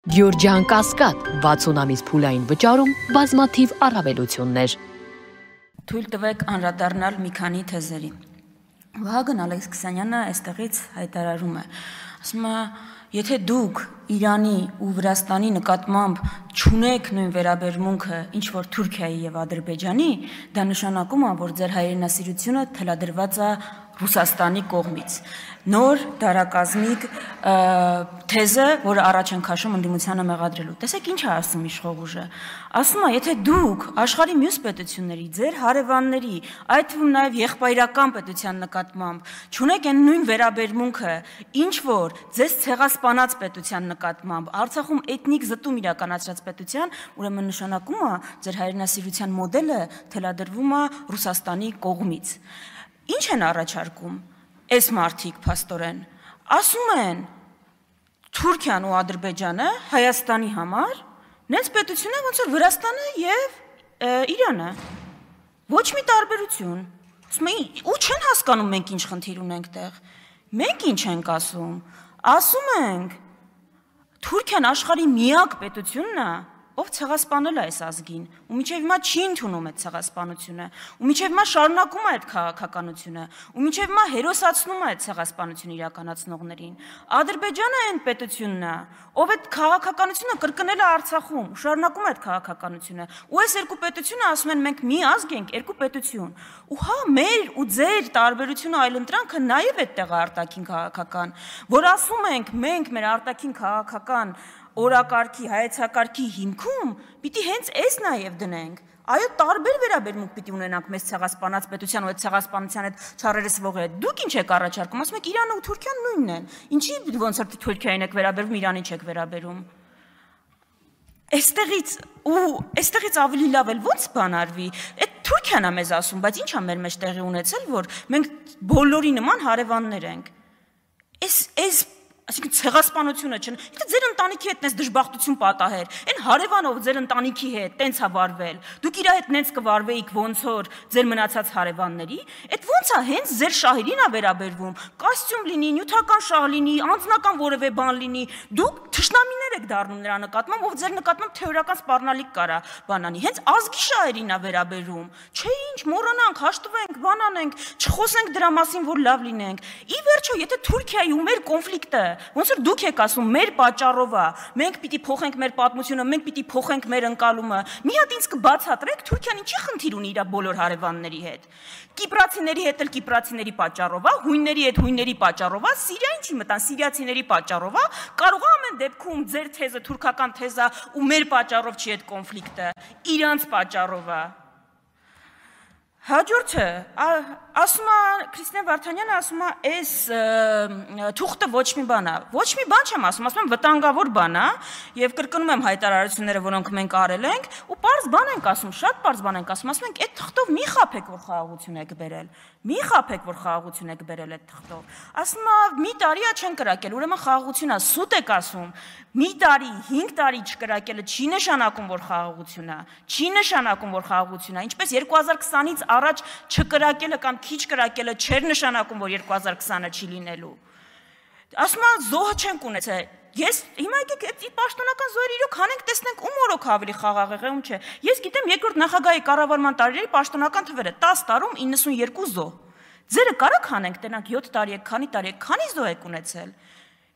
Գյորջյան Կասկադ 60 ամիս փուլային վճարում բազմաթիվ առավելություններ։ Թույլ տվեք անդրադառնալ մի քանի թեզերի։ Վահագն Ալեքսանյանը այստեղից հայտարարում է, ասում է, եթե դուք Իրանի ու Վրաստանի նկատմամբ չունեք նույն վերաբերմունքը, ինչ որ Թուրքիայի եւ Ադրբեջանի, դա նշանակում է, որ ձեր հայրենասիրությունը թելադրված է Ռուսաստանի կողմից։ Նոր դարակազմիկ թեզը, որը առաջ են քաշում ընդդիմությանը մեղադրելու։ Տեսեք ինչ է ասում իշխող ուժը։ Ասում է, եթե դուք աշխարհի մյուս պետությունների, ձեր հարևանների, այդ թվում նաև եղբայրական պետության նկատմամբ չունեք այն նույն վերաբերմունքը, ինչ որ ձեզ ցեղասպանած պետության նկատմամբ, Արցախում էթնիկ զտում իրականացրած պետության, ուրեմն նշանակում է, ձեր հայրենասիրության մոդելը թելադրվում է Ռուսաստանի կողմից։ Ինչ են առաջարկում այս մարդիկ փաստորեն, ասում են Թուրքիան ու Ադրբեջանը Հայաստանի համար նենց պետություն է, ոնց որ Վրաստանը եւ Իրանը, ոչ մի տարբերություն, ասում են, ու չեն հասկանում մենք ինչ խնդիր ունենք տեղ, մենք ինչ ենք ասում ենք Թուրքիան աշխարհի միակ պետությունն է, ով ցեղասպանել է այս ազգին, ու մինչև հիմա չի ընդունում այդ ցեղասպանությունը, ու մինչև հիմա շարունակում է այդ քաղաքականությունը, ու մինչև հիմա հերոսացնում է այդ ցեղասպանությունը իրականացնողներին։ Ադրբեջանը այն պետությունն է, ով այդ քաղաքականությունը կրկնել է Արցախում, շարունակում է այդ քաղաքականությունը, ու այս երկու պետությունը ասում են մենք մի ազգ ենք, երկու պետություն։ Ու հա, մեր ու ձեր տարբերությունը այլընտրանքը նաև այդտեղ է արտաքին քաղաքական, որ ասում ենք մենք մեր արտաքին քաղաքական օրակարգի, հայեցակարգի հիմքում պիտի հենց այս նաև դնենք։ Այո, տարբեր վերաբերմունք պիտի ունենանք մեզ ցեղասպանած պետության ու այդ ցեղասպանության հետ չարերս վողի հետ։ Դուք ինչ եք առաջարկում, ասում եք Իրանը ու Թուրքիան նույնն են։ Ինչի ոնց որ Թուրքիային եք վերաբերվում, Իրանին չեք վերաբերում։ Այստեղից ավելի լավ էլ ո՞նց բան արվի։ Այդ Թուրքիան է մեզ ասում, բայց ի՞նչ է մեր մեջ տեղի ունեցել, որ մենք բոլորի նման հարևաններ ենք։ Այսինքն ցեղասպանությունը չէ։ Եթե ձեր ընտանիքի հետ նես դժբախտություն պատահեր, այն հարևանով ձեր ընտանիքի հետ տենց է վարվել, դուք իր հետ նենց կվարվեիք ոնց որ ձեր մնացած հարևանների, այդ ոնց է հենց ձեր շահերին է վերաբերվում, կոստյում լինի, նյութական շահ լինի, անձնական որևէ բան լինի, դուք թշնամիներ եք դառնում նրա նկատմամբ, ով ձեր նկատմամբ թեորիական սպառնալիք կարա բանանի, հենց ազգի շահերին է վերաբերվում։ Չէ ինչ, մոռանանք, հաշտվենք, բան անենք, չխոսենք դրա մասին, որ լավ լինենք։ Ի վերջո, եթե Թուրքիայի ու մեր կոնֆլիկտը ոնց որ դուք եք ասում, մեր պատճառով է, մենք պիտի փոխենք մեր պատմությունը, մենք պիտի փոխենք մեր ընկալումը։ Մի հատ ինձ կբացատրեք, Թուրքիան ինչի խնդիր ունի իր բոլոր հարևանների հետ։ Կիպրացիների հետ էլ կիպրացիների պատճառով է, հույնների հետ հույնների պատճառով է, Սիրիային չի մտան, սիրիացիների պատճառով է, կարող է ամեն դեպքում ձեր թեզը, թուրքական թեզը ու մեր պատճառով չի այդ կոնֆլիկտը, իրանց պատճառով է։ Հաջորդը, ասում է Քրիստիան Վարդանյանը ասում է, այս թուղթը ոչ մի բան է։ Ոչ մի բան չեմ ասում եմ վտանգավոր բան է, եւ կրկնում եմ հայտարարությունները, որոնք մենք արել ենք, ու པարզ բան ենք ասում, շատ པարզ բան ենք ասում ենք, այդ թղթով մի խաբեք, որ խաղաղություն եք բերել։ Մի խաբեք, որ խաղաղություն եք բերել այդ թղթով։ Ասում է, մի տարի է չեն կրակել, ուրեմն խաղաղություն է, սուտ եք ասում։ Մի տարի, 5 տարի չկրակելը չի նշանակում, որ խաղաղություն է։ Չի նշանակում, որ խաղաղություն է։ Ինչպես 2020-ից առաջ չկրակելը կամ քիչ կրակելը չէր նշանակում, որ 2020-ը չի լինելու։ Ասում է, զոհը չենք ունեցել։ Ես հիմա եկեք այդ պաշտոնական զոհերը իրոք հանենք, տեսնենք ում օրոք ավելի խաղաղ եղել, ում չէ։ Ես գիտեմ երկրորդ նախագահի կառավարման տարիների պաշտոնական թվերը 10 տարում 92 զոհ։ Ձերը կարակ հանենք, տենանք 7 տարի եք, քանի տարի եք, քանի զոհ եք ունեցել։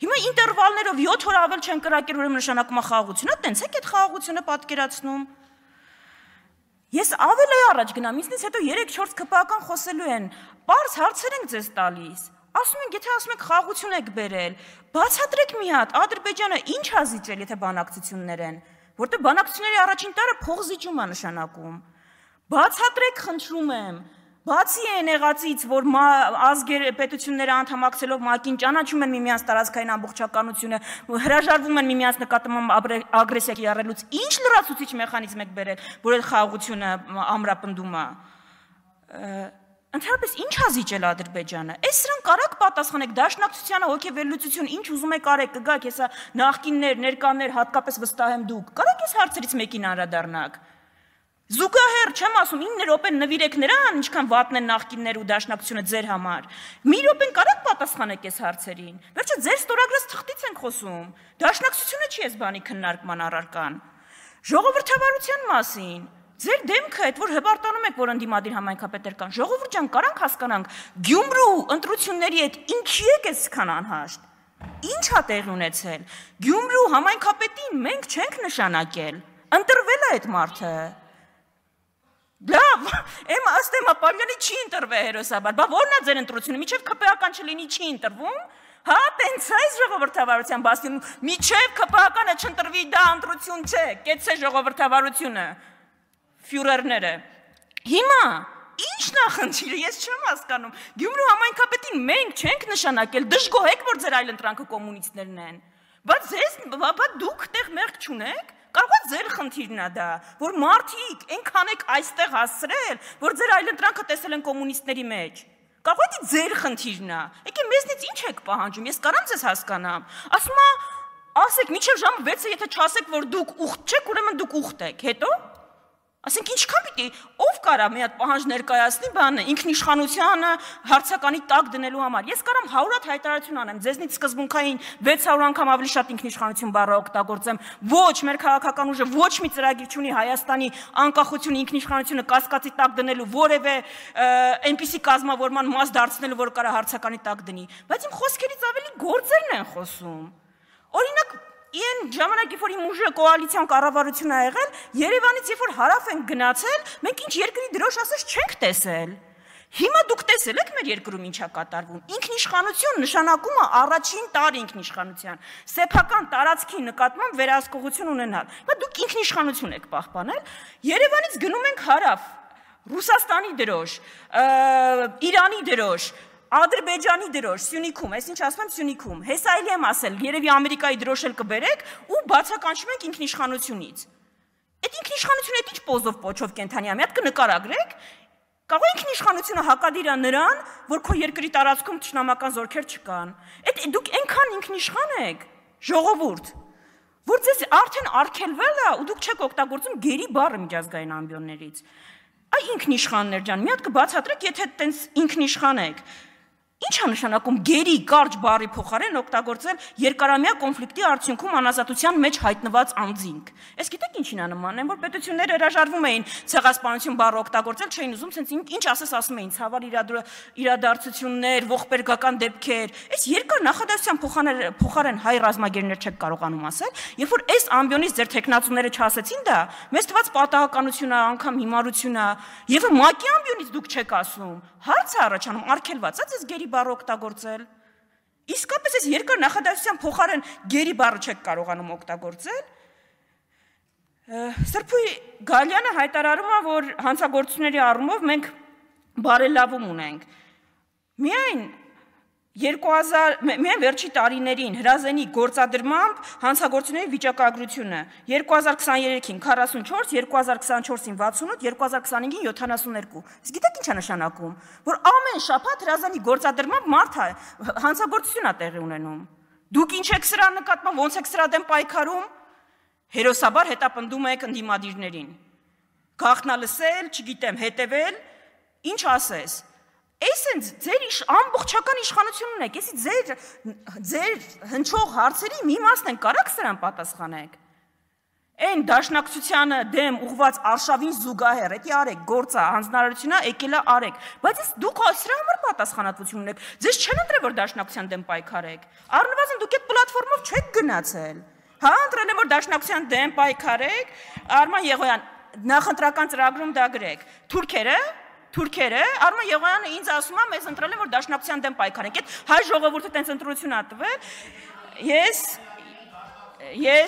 Հիմա ինտերվալներով 7 օր ավել չեն կրակել, ուրեմն նշանակում է խաղաղությունը, տենց եք այդ խաղաղությունը պատկերացնում։ Ես ավելի առաջ գնամ, ինձնից հետո 3-4 ԿՊԱ-ական խոսելու են, պարզ հարցեր ենք ձեզ տալիս։ Ասում ենք, եթե ասում եք խաղաղություն եք բերել, բացատրեք մի հատ, Ադրբեջանը ինչ ա զիջել, եթե բանակցություններ են, որտեղ բանակցությունների առաջին տարը փող զիջում է նշանակում։ Բացատրեք, խնդրում եմ։ Բացի այն եղածից, որ պետությունները անդամակցելով ՄԱԿ-ին ճանաչում են միմյանց տարածքային ամբողջականությունը, հրաժարվում են միմյանց նկատմամբ ագրեսիա կիրառելուց, ինչ լրացուցիչ մեխանիզմ եք բերել, որ այդ խաղաղությունը ամրապնդում է։ Ընդհանրապես ինչ ա զիջել Ադրբեջանը։ Այս սրան կարակ պատասխանեք, դաշնակցությանը հոգեվերլուծություն, ինչ ուզում եք արեք, կգաք, հեսա նախկիններ, ներկաներ, հատկապես վստահ եմ դուք։ Կարակ այս հարցերից մեկին անդրադառնաք։ Զուգահեռ չեմ ասում 9 րոպե նվիրեք նրան, ինչքան վատն են նախկիններ ու դաշնակցությունը ձեր համար։ Մի րոպեն կարաք պատասխանեք այս հարցերին։ Վերջը ձեր ստորագրած թղթից ենք խոսում։ Դաշնակցությունը չի այս բանի քննարկման առարկան։ Ժողովրդավարության մասին։ Ձեր դեմքը այդ որ հպարտանում եք, որ ընդդիմադիր համայնքապետեր կան։ Ժողովուրդ ջան, կարանք հասկանանք, Գյումրու ընտրությունների հետ ինչի եք այսքան անհաշտ։ Ինչ է տեղի ունեցել։ Գյումրու համայնքապետին մենք չենք նշանակել։ Ընտրվել է այդ մարդը։ Լավ, եմ ասեմ, Պավլյանի չի ընտրվել հերոսաբար, բա ո՞րն է ձեր ընտրությունը, միջև ԿՊԱ-կան չլինի չի ընտրվում, հա, տենց այս ժողովրդավարության բաստիոն, միջև ԿՊԱ-կանը չընտրվի դա ընտրություն չէ, կեցցե ժողովրդավարությունը, ֆյուրերները, հիմա, ի՞նչն է խնդիրը, ես չեմ հասկանում, Գյումրու համայնքապետին մենք չենք նշանակել, դժգոհ եք, որ ձեր այլ ընտրանքը կոմունիստներն են, բա դուք տեղ մեղք չունեք, կարող է ձեր խնդիրն է դա, որ մարդիկ այնքան եք այստեղ հասցրել, որ ձեր այլընտրանքը տեսել են կոմունիստների մեջ։ Կարող է ձեր խնդիրն է։ Եկե մեզնից ինչ եք պահանջում, ես կարամ ձեզ հասկանամ։ Ասում է, ասեք, մինչև ժամը 6-ը եթե չասեք, որ դուք ուխտ չեք, ուրեմն դուք ուխտ եք, հետո ասենք ինչքան պիտի ով կարա մի հատ պահանջ ներկայացնի բանը ինքնիշխանությանը հարցականի տակ դնելու համար ես կարամ 100 հատ հայտարարություն անեմ ձեզնից սկզբունքային 600 անգամ ավելի շատ ինքնիշխանություն բառը օգտագործեմ ոչ մեր քաղաքական ուժը ոչ մի ծրագիր չունի Հայաստանի անկախությունը ինքնիշխանությունը կասկածի տակ դնելու որևէ այնպիսի կազմավորման մաս դարձնելու որ կարա հարցականի տակ դնի բայց իմ խոսքերից ավելի գործերն են խոսում օրինակ Իեն ժամանակի որ իմ ուժը կոալիցիոն կառավարություն ա եղել, Երևանից երբ որ հարավ են գնացել, մենք ինչ երկրի դրոշ ասես չենք տեսել։ Հիմա դուք տեսել եք մեր երկրում ինչա կատարվում։ Ինքնիշխանություն նշանակում է առաջին տարի ինքնիշխանության, սեփական տարածքի նկատմամբ վերահսկողություն ունենալ։ Հիմա դուք ինքնիշխանություն եք պահպանել, Երևանից գնում ենք հարավ, Ռուսաստանի դրոշ, Իրանի դրոշ Ադրբեջանի դրոշ Սյունիքում, այս ինչ ասում եմ Սյունիքում, հեսա եմ ասել, երևի Ամերիկայի դրոշ էլ կբերեք ու բացականչում եք ինքնիշխանությունից։ Այդ ինքնիշխանությունը ինչ պոզով պոչով կենթանի է, մի հատ կնկարագրեք, կարող է ինքնիշխանությունը հակադիր է նրան, որ քո երկրի տարածքում թշնամական զորքեր չկան։ Այդ դուք այնքան ինքնիշխան եք, ժողովուրդ, որ ձեզ արդեն արգելվել է ու դուք չեք օգտագործում գերի բառը միջազգային ամբիոններից։ Այ ինքնիշխաններ ջան, մի հատ կբացատրեք, եթե տենց ինքնիշխան եք։ Ինչ է նշանակում գերի կարճ բառի փոխարեն օգտագործել երկարամյա կոնֆլիկտի արդյունքում անազատության մեջ հայտնված անձինք։ Ես գիտեք ինչին է նման, որ պետությունները հրաժարվում էին ցեղասպանություն բառը օգտագործել, չէին ուզում, ցենց ինչ ասես ասում էին, ցավալ իրադարձություններ, ողբերգական դեպքեր։ Այս երկար նախադասության փոխարեն հայ ռազմագերներ չեք կարողանում ասել, երբ որ այս ամբիոնից ձեր տեխնացուները չասեցին դա, մեզ թվաց պատահականություն է, անգամ հիմարություն է, եւ ՄԱԿ-ի ամբիոնից դուք չեք ասում։ Հարց է առաջանում, արգելված է ձեզ գերի բառ օգտագործել։ Իսկապես այս երկար նախադասության փոխարեն գերի բառը չեք կարողանում օգտագործել։ Սրբույի Գալյանը հայտարարում է, որ հանցագործությունների առումով մենք բարելավում ունենք։ Միայն վերջի տարիներին հրազենի գործադրմամբ հանցագործությունների վիճակագրությունը 2023-ին 44, 2024-ին 68, 2025-ին 72։ Իսկ գիտեք ինչ է նշանակում, որ ամեն շաբաթ հրազենի գործադրմամբ մարդ հանցագործություն է տեղի ունենում։ Դուք ինչ եք սրա նկատմամբ, ոնց եք սրա դեմ պայքարում, հերոսաբար հետապնդում եք ընդդիմադիրներին։ Գաղտնալսել, չգիտեմ, հետևել, ինչ ասես։ Այսինքն ձեր ամբողջական իշխանությունն եք, այսի ձեր հնչող հարցերի մի մասն են կարաք սրան պատասխանեք։ Այն դաշնակցությանը դեմ ուղված արշավին զուգահեռ, էդի արեք, գործա, հանձնարարությունա եկել է արեք, բայց դուք սրա համար պատասխանատվություն ունեք, ձեզ չեն ընտրել, որ դաշնակցության դեմ պայքարեք, առնվազն դուք այդ պլատֆորմով չեք գնացել, հա, ընտրել են, որ դաշնակցության դեմ պայքարեք, Արման Եղոյան, նախընտրական ծրագրում դա գրեք, Թուրքերը, Արման Եղոյանը ինձ ասում է, մեզ ընտրել են, որ դաշնակցության դեմ պայքարենք, այդ հայ ժողովուրդը տենց ընտրություն ա տվել, ես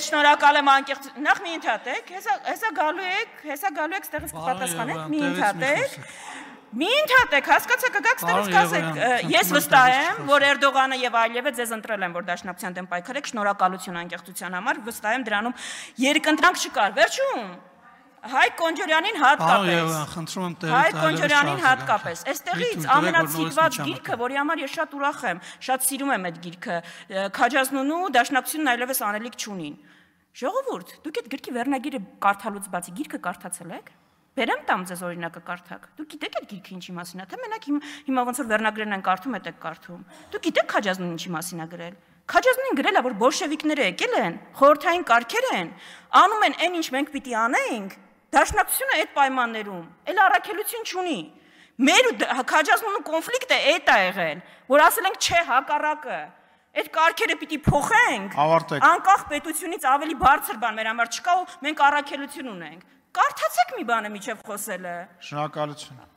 շնորհակալ եմ անկեղծ, նախ մի ընդհատեք, հեսա գալու եք, ստեղից կպատասխանեք, մի ընդհատեք, հասկացեք, կգաք ստեղից կասեք, ես վստահ եմ, որ Էրդողանը և Ալիևը ձեզ ընտրել են, որ դաշնակցության դեմ պայքարեք, շնորհակալություն անկեղծության համար, վստահ եմ դրանում երկընտրանք չկար, վերջում Հայկ Կոնջորյանին հատկապես, այստեղից ամենացիկված գիրքը, որի համար ես շատ ուրախ եմ, շատ սիրում եմ այդ գիրքը, Քաջազնունու դաշնակցությունն այլևս անելիք չունին։ Ժողովուրդ, դուք այդ գրքի վերնագիրը կարդալուց բացի գիրքը կարդացել եք։ Բերեմ տամ ձեզ օրինակը կարդակ։ Դուք գիտեք այդ գիրքը ինչի մասին է, թե մենակ հիմա ոնց որ վերնագրերն են կարդում, եք կարդում։ Դուք գիտեք Քաջազնին ինչի մասին է գրել։ Քաջազնին գրել է, որ բոլշևիկները եկել են, խորհրդային կարգեր են, անում են այն ինչ մենք պիտի անենք, դաշնակցությունը այդ պայմաններում, էլ առաքելություն չունի։ Մեր Քաջազնու կոնֆլիկտը այդ է եղել, որ ասել ենք չէ հակառակը։ Այդ կարգերը պիտի փոխենք, անկախ պետությունից ավելի բարձր բան մեր համար չկա ու մենք առաքելություն ունենք։ Կարդացեք մի բանը միջև խոսելը։ Շնորհակալություն։